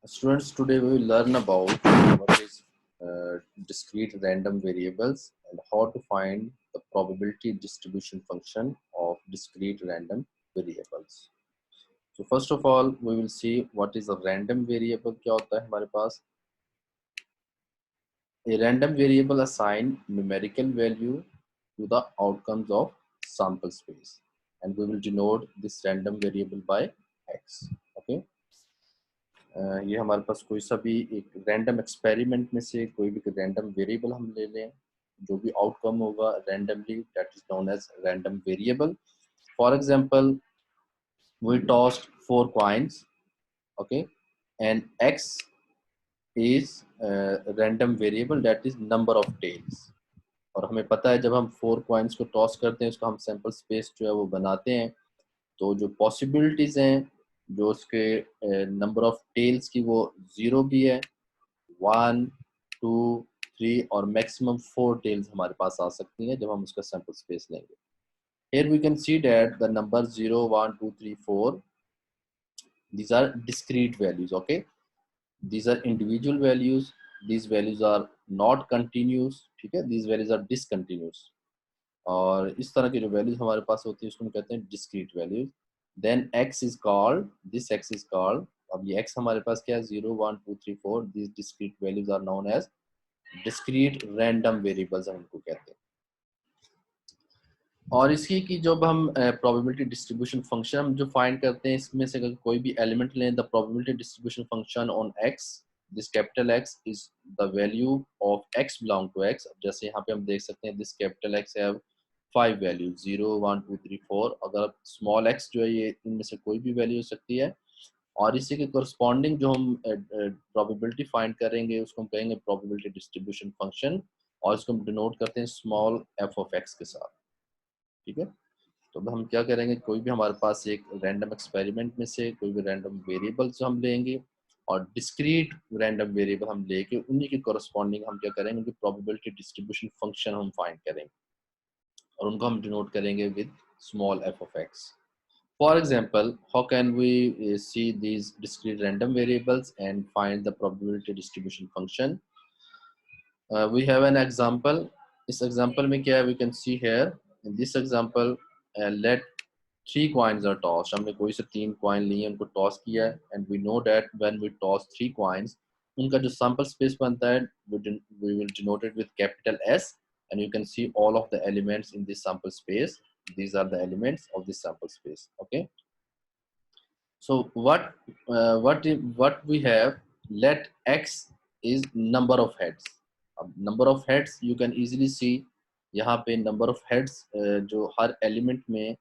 Students, today we will learn about what is discrete random variables and how to find the probability distribution function of discrete random variables. So first of all, we will see what is a random variable. क्या होता है हमारे पास? A random variable assign numerical value to the outcomes of sample space, and we will denote this random variable by x. Okay. ये हमारे पास कोई सा भी एक रैंडम एक्सपेरिमेंट में से कोई भी रैंडम वेरिएबल हम ले लें, जो भी आउटकम होगा randomly, that is known as random variable. For example, we tossed 4 coins, okay, and x is random variable, that is number of tails. और हमें पता है जब हम 4 coins को टॉस करते हैं, उसका हम सैंपल स्पेस जो है वो बनाते हैं, तो जो पॉसिबिलिटीज हैं जो उसके नंबर ऑफ टेल्स की वो 0 भी है, 1, 2, 3 और मैक्सिमम 4 टेल्स हमारे पास आ सकती हैं जब हम उसका सैंपल स्पेस लेंगे. Here we can see that the numbers 0, 1, 2, 3, 4, these are discrete values. Okay, these are individual values. These values are not continuous. ठीक है, these values are discontinuous. और इस तरह की जो वैल्यूज हमारे पास होती है उसको हम कहते हैं discrete values. Then x is called, this x is called, अब ये x हमारे पास क्या है, 0, 1, 2, 3, 4, this discrete values are known as discrete random variables हम इनको कहते हैं. और इसकी की जब हम प्रोबेबिलिटी डिस्ट्रीब्यूशन फंक्शन हम जो फाइंड करते हैं, इसमें से अगर कोई भी एलिमेंट लें, the probability distribution function on x, this capital x is the value of x belong to x. अब जैसे यहाँ पे हम देख सकते हैं, this capital x have 5 values, 0, 1, 2, 3, 4. अगर स्मॉल x जो है ये इनमें से कोई भी वैल्यू हो सकती है. और इसी के कोरस्पॉन्डिंग जो हम प्रोबेबिलिटी फाइंड करेंगे उसको हम कहेंगे प्रोबेबिलिटी डिस्ट्रीब्यूशन फंक्शन, और इसको हम डिनोट करते हैं स्मॉल f ऑफ x के साथ. ठीक है, तो अब हम क्या करेंगे, कोई भी हमारे पास एक रैंडम एक्सपेरिमेंट में से कोई भी रैंडम वेरिएबल्स हम लेंगे और डिस्क्रीट रैंडम वेरिएबल हम लेके उन्हीं के कोरस्पॉन्डिंग हम क्या करेंगे, उनकी प्रोबेबिलिटी डिस्ट्रीब्यूशन फंक्शन हम फाइंड करेंगे और उनको हम डिनोट करेंगे with small f of x. For example, how can we see these discrete random variables and find the probability distribution function? We have an example. इस example में क्या है, we can see here in this example, let 3 coins are tossed. हमने कोई से 3 coin लिए, उनको toss किया है, and we know that when we toss 3 coins, उनका जो sample space बनता है, we will denote it with capital S, and you can see all of the elements in this sample space. These are the elements of this sample space. Okay. So what we have, let x is number of heads. अब number of heads you can easily see, यहाँ पे number of heads जो हर element में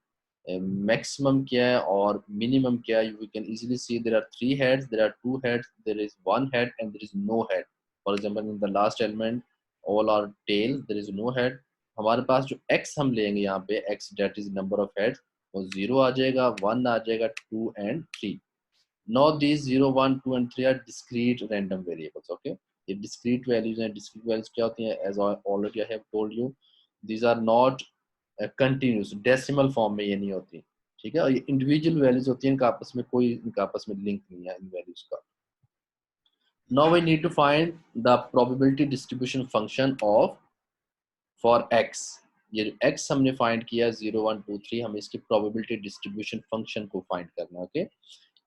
maximum क्या है और minimum क्या है, we can easily see there are 3 heads, there are 2 heads, there is 1 head and there is no head. For example, in the last element all are tails, there is no head. हमारे पास जो x हम लेंगे यहाँ पे, x that is number of heads, वो 0 आ जाएगा, 1 आ जाएगा, 2 and 3. Now these 0, 1, 2 and 3 are discrete random variables. Okay, ये discrete values हैं. Discrete values क्या होती हैं, as I already I have told you, these are not continuous, decimal form में ये नहीं होती. ठीक है, और ये individual values होती हैं, इनका आपस में कोई इनका आपस में link नहीं है इन values का. Now we need to find the probability distribution function of for x. ये जो x हमने फाइंड किया 0, 1, 2, 3, हमें इसकी प्रोबेबिलिटी डिस्ट्रीब्यूशन फंक्शन को फाइंड करना है. ओके,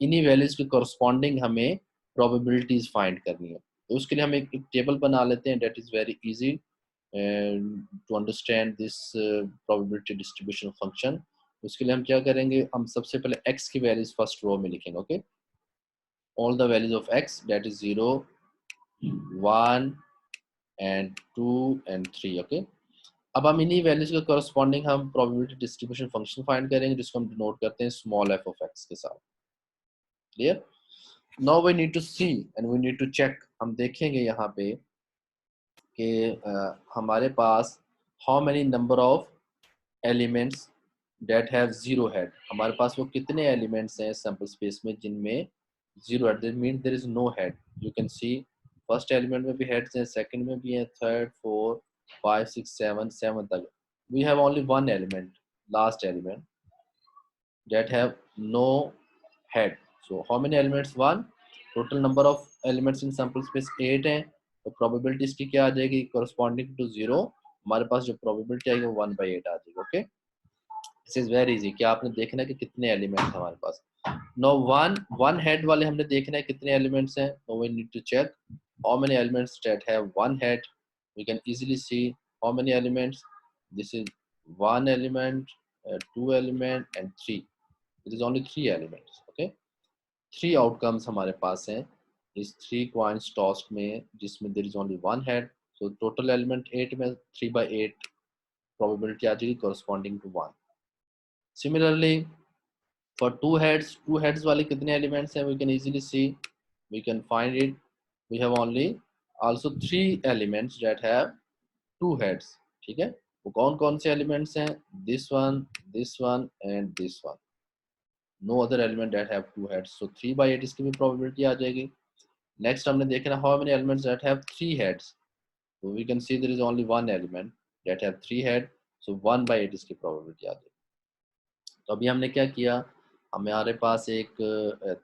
इन्हीं वैल्यूज के कोरस्पॉन्डिंग हमें प्रोबेबिलिटीज फाइंड करनी है. तो उसके लिए हम एक टेबल बना लेते हैं. That is very easy to understand this probability distribution function. उसके लिए हम क्या करेंगे, हम सबसे पहले x की वैल्यूज फर्स्ट रो में लिखेंगे. Okay, all the values of x, that is 0, 1 and 2 and 3. Okay, अब हम इन्हीं वैल्यूज के कोरस्पॉन्डिंग हम प्रोबेबिलिटी डिस्ट्रीब्यूशन फंक्शन फाइंड करेंगे, जिसको हम डिनोट करते हैं स्मॉल f ऑफ x के साथ. Clear? Now we need to see and we need to check. हम देखेंगे यहाँ पे कि हमारे पास how many number of elements that have 0 head. हमारे पास वो कितने एलिमेंट्स हैं सैंपल स्पेस में जिनमें 0 head, that mean there is no head. You can see first element में भी हेड्स हैं, सेकंड में भी हैं, थर्ड, 4, 5, 6, 7 तक. We have only one element, last element, that have no head. So how many elements? 1. Total number of elements in sample space 8 है, तो probability इसकी क्या आ जाएगी, कोरस्पॉन्डिंग टू 0 हमारे पास जो प्रोबेबिलिटी आएगी वो 1/8 आ जाएगी। Okay, this is very easy. क्या आपने देखना है कि कितने एलिमेंट्स हैं हमारे पास। नो वन हेड वाले हमने देखना है कितने एलिमेंट्स हैं, तो we need to check how many elements that have one head. We can easily see how many elements, this is one element, two element and three, it is only three elements. Okay, three outcomes हमारे पास हैं इस three coins tossed में, जिसमें there is only one head. So total element 8 में 3/8 probability आ जाएगी corresponding to 1। Similarly for two heads वाले कितने एलिमेंट्स हैं, we can easily see, we can find it, we have only also three elements that have two heads। ठीक है, वो कौन कौन से एलिमेंट्स हैं, this one and this one, no other element that have two heads, so 3/8 इसकी भी probability आ जाएगी। नेक्स्ट हमने देखना how many elements that have three heads, so we can see there is only one element that have three head, so 1/8 इसकी probability आ जाएगी। तो अभी हमने क्या किया, हमारे पास एक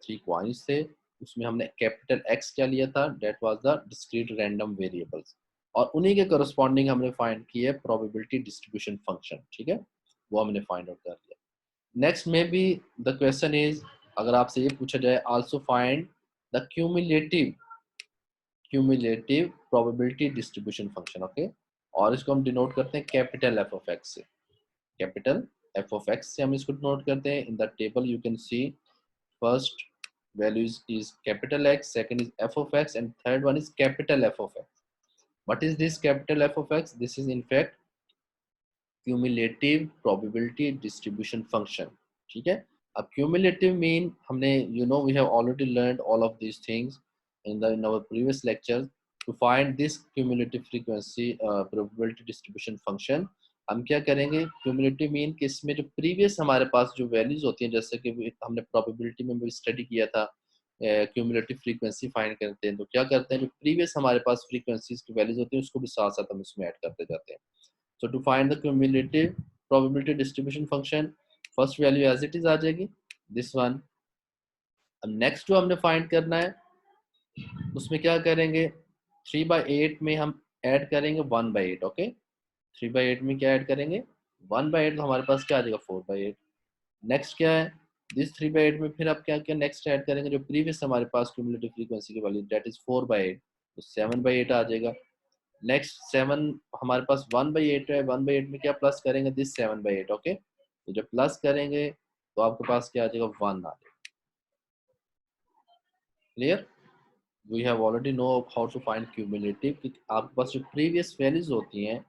थ्री कॉइन्स थे, उसमें हमने कैपिटल एक्स क्या लिया था, that was the discrete random variables, और उन्हीं के करस्पॉन्डिंग हमने फाइंड की है प्रोबेबिलिटी डिस्ट्रीब्यूशन फंक्शन। ठीक है, वो हमने फाइंड आउट कर लिया। नेक्स्ट में भी द क्वेश्चन इज, अगर आपसे ये पूछा जाए also find the cumulative probability distribution function. Okay, और इसको हम डिनोट करते हैं कैपिटल एफ ऑफ एक्स से। कैपिटल एफ ऑफ एक्स से हम इसको नोट करते हैं। In the table you can see first value is capital X, second is f of x, and third one is capital F of x. What is this capital F of x? This is in fact cumulative probability distribution function। ठीक है, अब cumulative mean हमने we have already learned all of these things in our previous lectures। to find this cumulative frequency probability distribution function, हम क्या करेंगे, cumulative mean कि इसमें जो previous हमारे पास जो values होती हैं, जैसे कि हमने probability में भी स्टडी किया था, क्यूमुलेटिव फ्रीक्वेंसी फाइंड करते हैं, तो क्या करते हैं, जो प्रीवियस हमारे पास फ्रीक्वेंसीज की वैल्यूज होती है उसको भी साथ साथ हम उसमें ऐड करते जाते हैं। So to find the cumulative probability distribution function, first value as it is आ जाएगी, दिस वन। अब नेक्स्ट जो हमने फाइंड करना है, उसमें क्या करेंगे, 3/8 में हम ऐड करेंगे 1/8। ओके, 3/8 में क्या ऐड करेंगे, 1/8, तो हमारे पास क्या आ जाएगा, 4/8। नेक्स्ट क्या है, दिस 3/8 में फिर आप क्या क्या नेक्स्ट ऐड करेंगे, जो प्रीवियस हमारे पास क्यूमुलेटिव फ्रीक्वेंसी की वैल्यू दैट इज 4/8, तो 7/8 आ जाएगा। नेक्स्ट 7 हमारे पास 1/8 है, 1/8 में क्या प्लस करेंगे, दिस 7/8। ओके, तो जब प्लस करेंगे तो आपके पास क्या आ जाएगा, 1 आ जाएगा। Clear, we have already know how to find cumulative, कि आपके पास जो प्रीवियस वैल्यूज होती हैं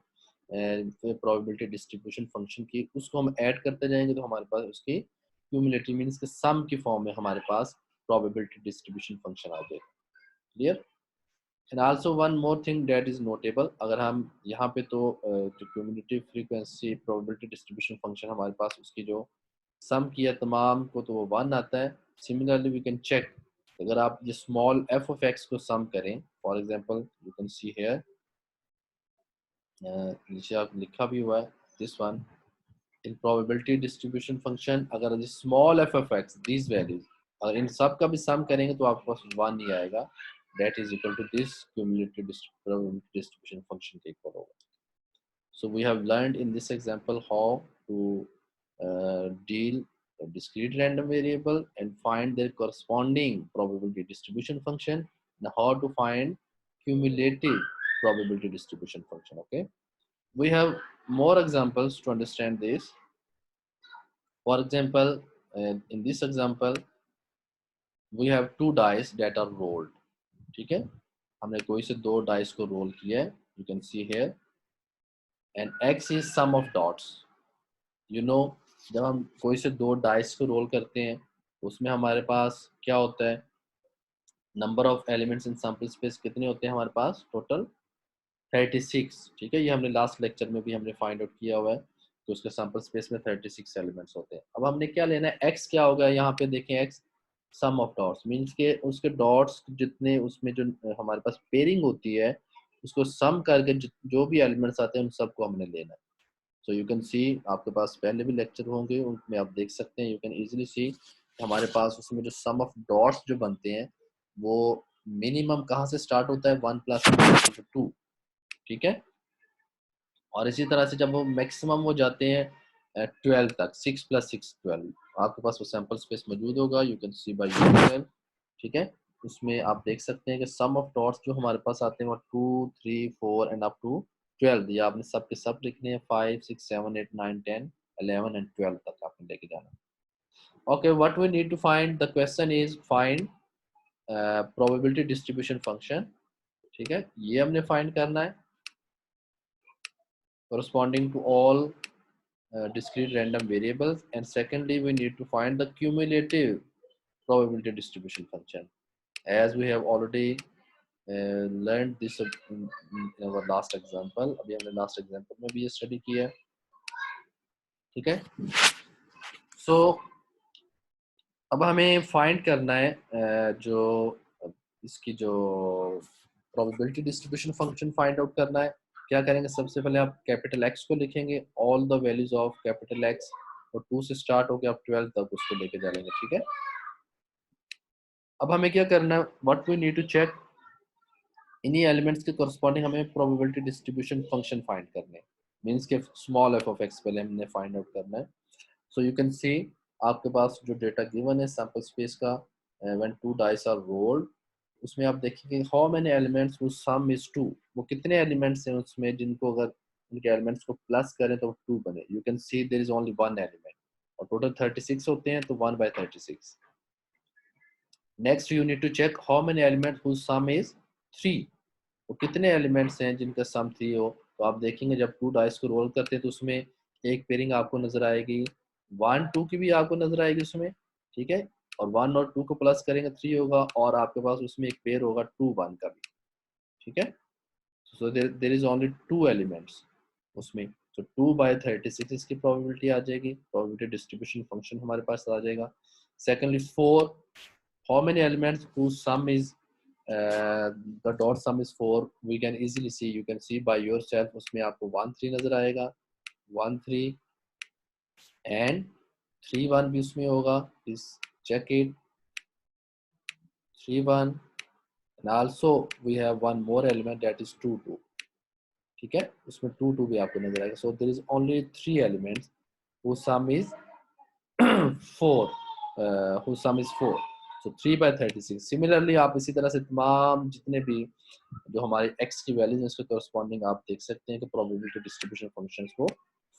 प्रोबेबिलिटी डिस्ट्रीब्यूशन फंक्शन की, उसको हम ऐड करते जाएंगे तो हमारे पास उसकी क्यूमुलेटिव मींस के सम की फॉर्म में हमारे पास प्रोबेबिलिटी डिस्ट्रीब्यूशन फंक्शन आ जाएगा। Clear, and also one more thing that is notable, अगर हम यहाँ पे तो जो cumulative frequency probability distribution function हमारे पास उसकी जो सम किया तमाम को तो वो 1 आता है। सिमिलरली वी कैन चेक, अगर आप ये स्मॉल एफ ऑफ एक्स को सम करें, for example you can see here, नीचे आप लिखा भी हुआ है, this one in probability distribution function, अगर small f of x these values, अगर इन सब का भी सम करेंगे तो आपके पास 1 ही आएगा, that is equal to this cumulative probability distribution function के इक्वल होगा। So we have learned in this example how to deal a discrete random variable and find their corresponding probability distribution function, and how to find cumulative probability distribution function। Okay, we have more examples to understand this। For example, in this example we have two dice that are rolled। ठीक है, हमने कोई से दो dice को role किया है, you can see here, and x is sum of dots। जब हम कोई से दो डाइस को रोल करते हैं, उसमें हमारे पास क्या होता है, number of elements in sample space कितने होते हैं हमारे पास, टोटल 36। ठीक है, ये हमने लास्ट लेक्चर में भी हमने फाइंड आउट किया हुआ है कि उसके सैंपल स्पेस में 36 एलिमेंट्स होते हैं। अब हमने क्या लेना है, एक्स क्या होगा, यहाँ पे देखें x sum of dots, means के उसके डॉट्स जितने उसमें जो हमारे पास पेयरिंग होती है उसको सम करके जो भी एलिमेंट्स आते हैं उन सबको हमने लेना है। सो यू कैन सी, आपके पास पहले भी लेक्चर होंगे उनमें आप देख सकते हैं, यू कैन इजीली सी हमारे पास उसमें जो सम ऑफ डॉट्स जो बनते हैं वो मिनिमम कहाँ से स्टार्ट होता है, 1 + 2, ठीक है। और इसी तरह से जब वो मैक्सिमम हो जाते हैं 12 तक, 6 + 6 12, आपके पास वो सैंपल स्पेस मौजूद होगा, you can C by yourself, ठीक है। उसमें आप देख सकते हैं कि सम ऑफ डॉट्स जो हमारे पास आते हैं वो 2 3 4 एंड अप टू 12, ये आपने सब के सब लिखने हैं, 5 6 7 8 9 10 11 एंड 12 तक आपने लेके जाना। Okay, what we need to find, the question is find probability distribution function, ठीक है, ये हमने फाइंड करना है corresponding to all discrete random variables, and secondly we need to find the cumulative probability distribution function, as we have already learned this in our last example, अभी हमने last example में भी ये study किया है, ठीक है। so अब हमें find करना है जो इसकी जो probability distribution function find out करना है। क्या करेंगे, सबसे पहले आप कैपिटल एक्स को लिखेंगे, all the values of capital x, और 2 से स्टार्ट होकर आप 12 तक उसको लेके जाएंगे, ठीक है। अब हमें क्या करना है, what we need to check, इन्हीं एलिमेंट्स के कॉरस्पॉन्डिंग हमें प्रोबेबिलिटी डिस्ट्रीब्यूशन फंक्शन फाइंड करने हैं, मींस के स्मॉल एफ ऑफ एक्स पहले हमने फाइंड आउट करना है। सो यू कैन सी आपके पास जो डेटा गिवन है सैंपल स्पेस का, व्हेन 2 डाइस आर रोल्ड, उसमें आप देखेंगे how many elements whose sum is 2, वो कितने एलिमेंट्स हैं उसमें जिनको अगर उनके एलिमेंट्स को प्लस करें तो 2 बने। You can see there is only one element, और टोटल 36 होते हैं, तो 1/36। Next you need to check how many elements whose sum is 3, वो कितने एलिमेंट्स हैं जिनका सम 3 हो। तो आप देखेंगे जब 2 डाइस को रोल करते हैं तो उसमें एक पेयरिंग आपको नजर आएगी, 1 2 की भी आपको नजर आएगी उसमें, ठीक है, और 1 और 2 को प्लस करेंगे 3 होगा, और आपके पास उसमें एक पेयर होगा 2 1 का भी, ठीक है। So there is only 2 elements उसमें, तो 2/36 इसकी प्रोबेबिलिटी आ जाएगी, प्रोबेबिलिटी डिस्ट्रीब्यूशन फंक्शन हमारे पास आ जाएगा। Secondly 4, how many elements whose sum is the dot sum is 4, we can easily see, you can see by yourself, उसमें आपको 1 3 नजर आएगा, 1 3 and 3 1 भी उसमें होगा, please check it, 3 1, and also we have one more element that is 2 2, ठीक है, उसमें 2 2 भी आपको नजर आएगा। so there is only 3 elements whose sum is 4, whose sum is 4, so 3/36। Similarly आप इसी तरह से तमाम जितने भी जो हमारे x की वैल्यूज हैं उसके कॉरस्पॉन्डिंग आप देख सकते हैं कि प्रोबेबिलिटी डिस्ट्रीब्यूशन फंक्शंस को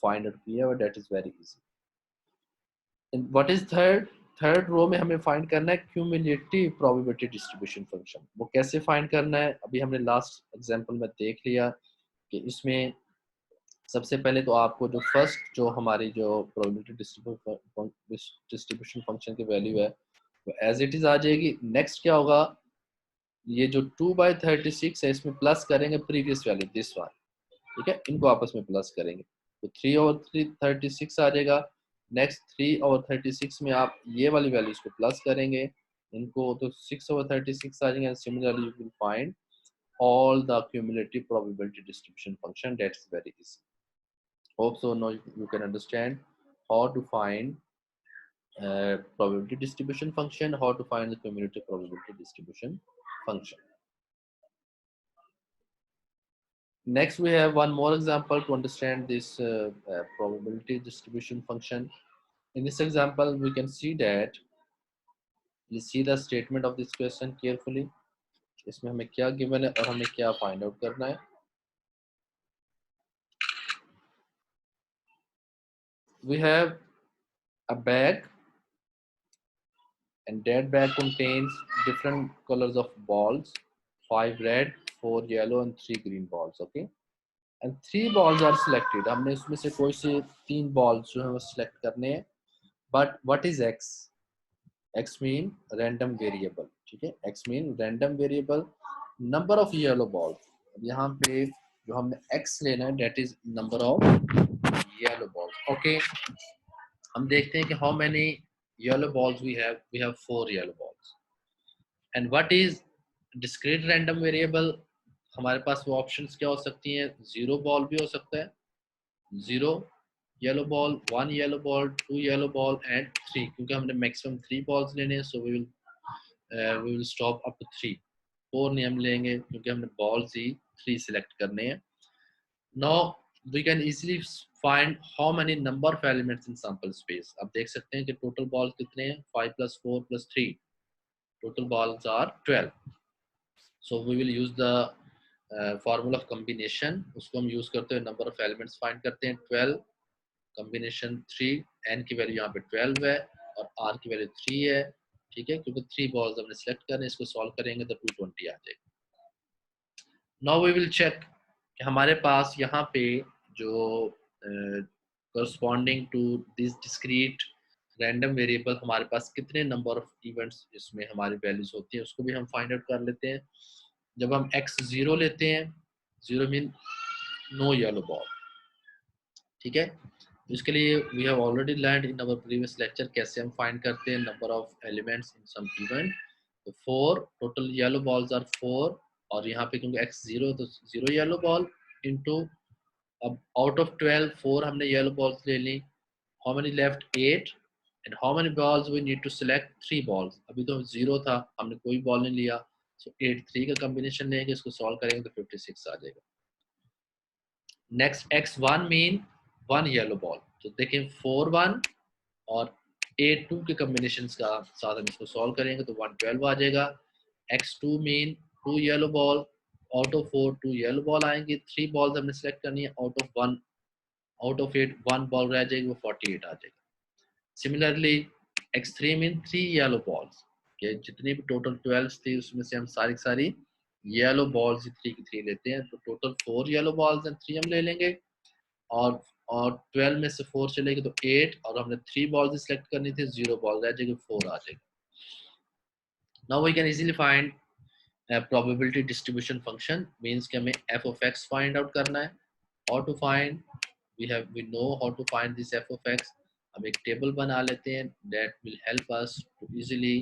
फाइंड आउट किया, और that is very easy. What is third, third row में हमें फाइंड करना है क्यूमुलेटिव प्रोबेबिलिटी डिस्ट्रीब्यूशन फंक्शन। वो कैसे फाइंड करना है, अभी हमने लास्ट एग्जांपल में देख लिया कि इसमें सबसे पहले तो आपको जो फर्स्ट जो हमारी जो प्रोबेबिलिटी डिस्ट्रीब्यूशन फंक्शन की वैल्यू है वो एज इट इज आ जाएगी। नेक्स्ट क्या होगा, ये जो 2/36 है इसमें प्लस करेंगे प्रीवियस वैल्यू दिस वन, ठीक है, इनको आपस में प्लस करेंगे तो 3/36 आ जाएगा। नेक्स्ट 3/36 में आप ये वाली वैल्यूज को प्लस करेंगे इनको, तो 6/36 आ जाएंगे। Similarly you will find all the cumulative probability distribution function, that's very easy। Hope so now you can understand how to find probability distribution function, how to find the cumulative probability distribution function। Next we have one more example to understand this probability distribution function। In this example we can see that, please see the statement of this question carefully, इसमें हमें क्या given है और हमें क्या find out करना है। We have a bag and that bag contains different colors of balls, 5 red, 4 yellow and 3 green balls, okay, and 3 balls are selected। हमने इसमें से कोई से 3 balls जो है वो select करने हैं। but what is x, x mean random variable, ठीक है, x mean random variable, number of yellow balls, अब यहाँ पे जो हमने x लेना है that is number of yellow balls, okay। हम देखते हैं कि how many yellow balls we have 4 yellow balls। And what is discrete random variable, हमारे पास वो ऑप्शंस क्या हो सकती हैं, 0 बॉल भी हो सकता है, 0 yellow ball, 1 yellow ball, 2 yellow ball and 3, क्योंकि हमने मैक्सिमम 3 बॉल्स लेने हैं, so we will we will stop up to 3, 4 नहीं हम लेंगे क्योंकि हमने बॉल्स ही 3 सिलेक्ट करने हैं. Now we can easily find how many number of elements in sample space. अब देख सकते हैं कि टोटल बॉल्स कितने हैं, 5 + 4 + 3, total balls are 12. So we will use the formula of combination. उसको हम यूज करते हुए नंबर ऑफ एलिमेंट्स फाइंड करते हैं. 12 कॉम्बिनेशन 3, एन की वैल्यू यहाँ पे 12 है और आर की वैल्यू 3 है. ठीक है, क्योंकि 3 बॉल्स हमने सेलेक्ट करने, इसको सॉल्व करेंगे तो 220 आ जाएगा. नाउ वी विल चेक कि हमारे पास यहाँ पे जो corresponding to this discrete random variable हमारे पास कितने नंबर ऑफ इवेंट्स इसमें हमारी वैल्यूज होती है, उसको भी हम फाइंड आउट कर लेते हैं. जब हम x 0 लेते हैं, 0 मीन नो येलो बॉल. ठीक है, इसके लिए we have already learned in our previous lecture कैसे हम फाइंड करते हैं number of elements in some event. तो 4 टोटल येलो बॉल्स आर 4, और यहाँ पे क्योंकि x 0 तो 0 येलो बॉल इनटू, अब आउट ऑफ 12 4 हमने येलो बॉल्स ले ली. How many left, 8. And how many balls we need to select, 3 balls. अभी तो 0 था, हमने कोई बॉल नहीं लिया, सो 8 3 का कॉम्बिनेशन लेंगे, इसको सॉल्व करेंगे तो 56 आ जाएगा. Next x1 mean 1 yellow ball. तो देखें 4 1 और 8 2 के कॉम्बिनेशन का साथ हम इसको सॉल्व करेंगे तो 112 आ जाएगा. x2 mean 2 yellow ball, out of 4 2 yellow ball आएंगे. 3 बॉल्स हमने सेलेक्ट करनी है, out of 1, out of 8 1 ball रह जाएगी, वो 48 आ जाएगा. Similarly x3 mean 3 yellow balls, के जितनी भी टोटल 12 थी उसमें से हम सारी येलो बॉल्स 3 की 3 लेते हैं, तो टोटल 4 येलो बॉल्स एंड 3 हम ले लेंगे. और 12 में से 4 चलेगी तो 8, और हमने 3 बॉल्स सिलेक्ट करनी थी, 0 बॉल रह जाएगी, 4 आ जाएगी. Now we can easily find probability distribution function. Means कि हमें f of x find out करना है. How to find, we know how to find this f of x. हम एक टेबल बना लेते हैं that will help us to easily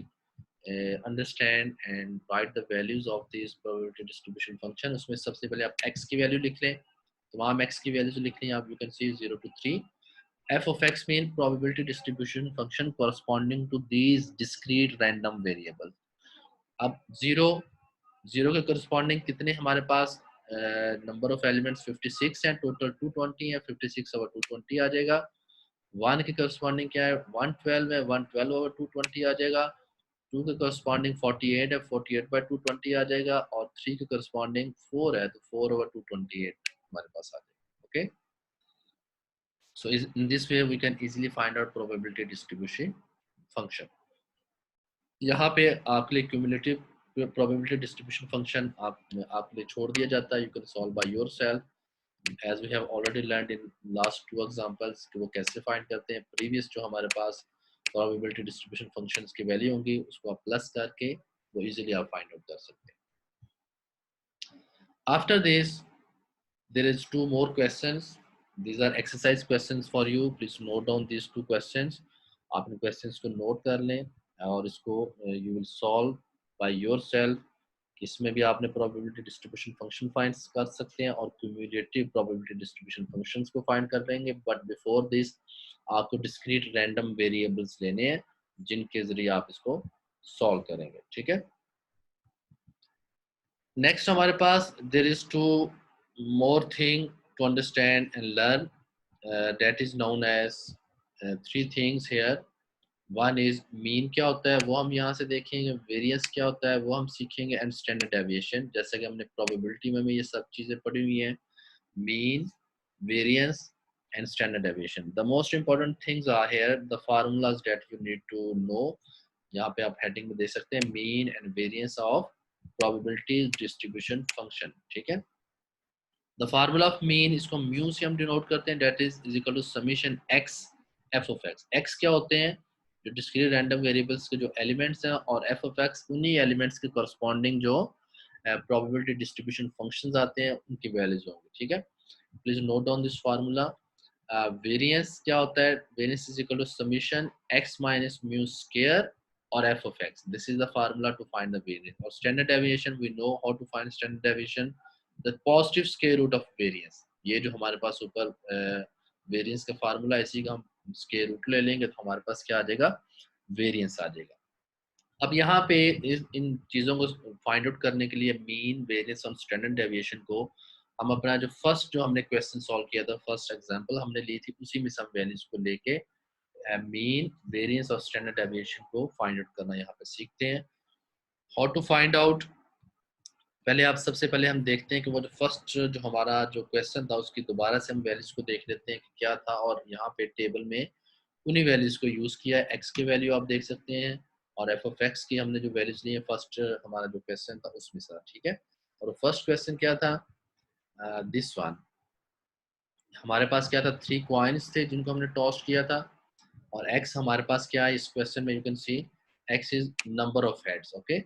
understand and write the values of this probability distribution function. उसमें सबसे पहले आप x की वैल्यू लिख लें, तो वहाँ हम x की वैल्यू लिख लें, आप you can see 0 to 3. f of x mean probability distribution function corresponding to these discrete random variables. अब 0 के corresponding कितने हमारे पास नंबर ऑफ एलिमेंट्स 56 हैं, टोटल 220 है, 56 ओवर 220 आ जाएगा. 1 के करस्पॉन्डिंग क्या है, 112 है, 112 ओवर 220 आ जाएगा. 2 के करस्पॉन्डिंग 48 है, 48 बाय 220 आ जाएगा. और 3 के करस्पॉन्डिंग 4 है, तो 4 ओवर 228 हमारे पास आ जाएगा. Okay, so in this way we can easily find out probability distribution function. यहाँ पे आपके लिए क्यूमुलेटिव probability distribution function आपके लिए छोड़ दिया जाता है. You can solve by yourself as we have already learned in last 2 examples कि वो कैसे फाइंड करते हैं. प्रीवियस जो हमारे पास probability distribution functions की वैल्यू होंगी उसको आप प्लस करके वो इजीली आप फाइंड आउट कर सकते हैं. After this there is 2 more questions. These are exercise questions for you. Please note down these 2 questions. आपने questions को note कर लें और इसको you will solve by yourself. इसमें भी आपने probability distribution function find कर सकते हैं और cumulative probability distribution functions को find कर लेंगे. But before this आपको discrete random variables लेने हैं जिनके जरिए आप इसको solve करेंगे. ठीक है, next हमारे पास there is 2 more thing to understand and learn. That is known as 3 things here. One is mean क्या होता है वो हम यहाँ से देखेंगे, variance क्या होता है वो हम सीखेंगे, and standard deviation. जैसे कि हमने probability में भी ये सब चीज़ें पढ़ी हुई हैं, mean, variance and standard deviation. The most important things are here the formulas that you need to know. यहाँ पे आप heading में दे सकते हैं mean and variance of probability distribution function. ठीक है, the formula of mean इसको mu से हम डिनोट करते हैं, that is equal to summation x f of x. x क्या होते हैं, जो discrete random variables के जो elements हैं, और f of x उन्हीं elements के corresponding जो probability distribution functions आते हैं उनकी values होंगी. ठीक है, please note down this formula. Variance क्या होता है, variance is equal to summation x minus mu square or f of x. This is the formula to find the variance. और standard deviation we know how to find standard deviation, the positive square root of variance. ये जो हमारे पास ऊपर variance का formula, इसी का हम square root ले लेंगे तो हमारे पास क्या आ जाएगा, वेरिएंस आ जाएगा. अब यहाँ पे इन चीज़ों को फाइंड आउट करने के लिए मीन, वेरियंस और स्टैंडर्ड डेविएशन को हम अपना जो फर्स्ट जो हमने क्वेश्चन सॉल्व किया था, फर्स्ट एग्जांपल हमने ली थी, उसी में सम वैल्यूज को लेके मीन, वेरियंस और स्टैंडर्ड डेविएशन को फाइंड आउट करना यहाँ पे सीखते हैं। हाउ टू फाइंड आउट, पहले आप सबसे पहले हम देखते हैं कि वो जो फर्स्ट जो हमारा जो क्वेश्चन था उसकी दोबारा से हम वैल्यूज को देख लेते हैं कि क्या था, और यहाँ पे टेबल में उन्हीं वैल्यूज को यूज किया है। एक्स की वैल्यू आप देख सकते हैं और एफ ऑफ एक्स की हमने जो वैल्यूज ली है फर्स्ट हमारा जो क्वेश्चन था उसमें से, ठीक है। और फर्स्ट क्वेश्चन क्या था, दिस वन, हमारे पास क्या था, 3 कॉइन्स थे जिनको हमने टॉस किया था, और एक्स हमारे पास क्या है इस क्वेश्चन में, you can C x is number of heads, okay.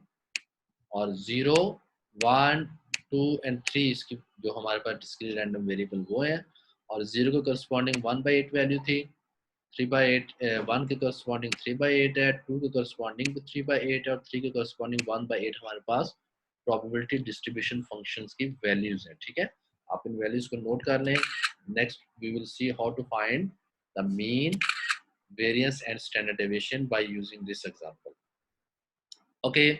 और 0, 1, 2 एंड 3 इसकी जो हमारे पास डिस्क्रीट रैंडम वेरिएबल वो है, और 0 के करस्पॉन्डिंग 1/8 वैल्यू थी, 3/8 1 के करस्पॉन्डिंग 3/8 है, 2 के करस्पॉन्डिंग 3/8 है, और 3 के करस्पॉन्डिंग 1/8 हमारे पास प्रोबेबिलिटी डिस्ट्रीब्यूशन फंक्शंस की वैल्यूज है, ठीक है। आप इन वैल्यूज को नोट कर लें। Next we will see how to find the mean, variance and standard deviation by using this example, okay.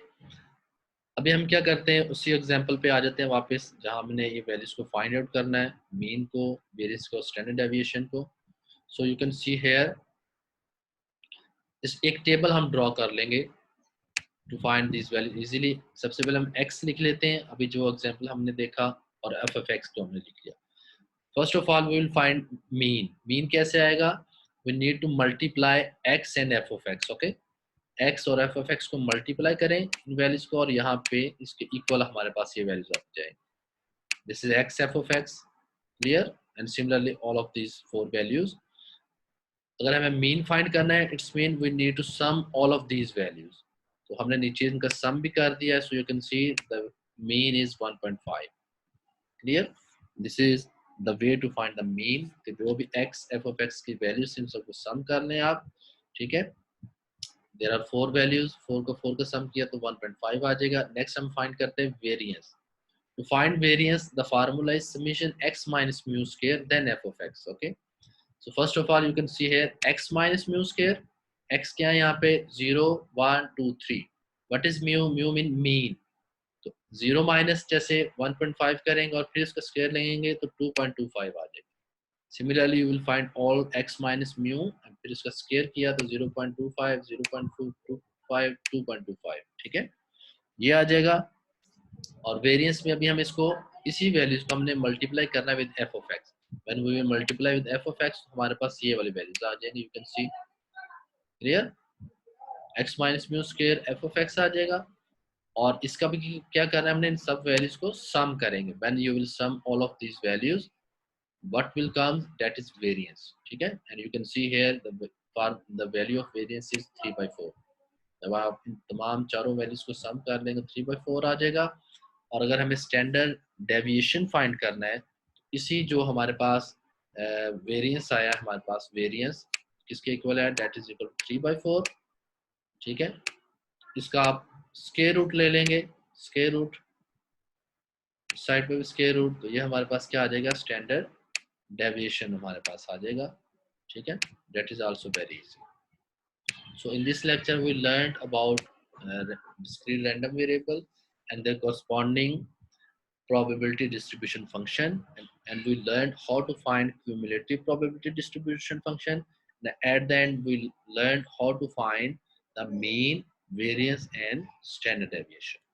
अभी हम क्या करते हैं, उसी एग्जांपल पे आ जाते हैं वापस, जहां हमने ये वैल्यूज को फाइंड आउट करना है, मीन को, वेरियंस को, स्टैंडर्ड डेविएशन को। So you can see here, इस एक टेबल हम ड्रॉ कर लेंगे to find this value easily. सबसे पहले हम x लिख लेते हैं, अभी जो एग्जांपल हमने देखा, और एफ ऑफ एक्स जो हमने लिख लिया। First of all we will find mean. Mean कैसे आएगा, we need to multiply x and F of X, okay. x और एफ ऑफ एक्स को मल्टीप्लाई करें इन वैल्यूज को, और यहाँ पे इसके इक्वल हमारे पास ये वैल्यूज आ जाएंगे। This is x F of X, clear, and similarly all of these 4 values. अगर हमें मीन फाइंड करना है, it's mean we need to sum all of these values. तो हमने नीचे इनका सम भी कर दिया है, so you can see the mean is 1.5, clear. This is the way to find the mean, कि जो भी x एफ ऑफ एक्स की वैल्यूज इन सबको सम कर लें आप, ठीक है। देयर आर 4 वैल्यूज, 4 को 4 का सम किया तो 1.5 आ जाएगा। नेक्स्ट हम फाइंड करते हैं variance. To find variance the formula is summation x minus mu square then f of x, okay. So first of all you can see here x minus mu square, x क्या है यहाँ पे, 0, 1, 2, 3। what is mu, mu mean mean, तो 0 minus जैसे 1.5 करेंगे और फिर इसका स्क्वायर लेंगे तो 2.25 आ जाएगा। Similarly you will find all x minus mu, फिर इसका स्क्वायर किया तो 0.25, 0.25, 2.25, ठीक है, ये आ जाएगा। और वेरिएंस में अभी हम इसको इसी वैल्यूज को हमने मल्टीप्लाई करना है with f of x. When we will multiply with f of x हमारे पास ये वाली वैल्यूज आ जाएंगी, you can see, clear, x minus mu square f of x आ जाएगा। और इसका भी क्या करना है, हमने इन सब वैल्यूज को सम करेंगे। When you will sum all of these values, what will come, that is variance, ठीक है। and you can see here the value of variance is 3/4। जब आप इन तमाम चारों वैल्यूज को सम कर लेंगे 3/4 आ जाएगा। और अगर हमें स्टैंडर्ड डेविएशन फाइंड करना है, इसी जो हमारे पास वेरिएंस आया हमारे पास, वेरिएंस किसके इक्वल है, दैट इज इक्वल 3/4, ठीक है। इसका आप स्क्वायर रूट ले लेंगे, स्क्वायर रूट साइड पे भी स्क्वायर रूट, तो ये हमारे पास क्या आ जाएगा, स्टैंडर्ड डेविएशन हमारे पास आ जाएगा, ठीक है। That is also very easy. So in this lecture we learned about discrete random variable and their corresponding probability distribution function, and we learned how to find cumulative probability distribution function. And at the end we learned how to find the mean, variance and standard deviation.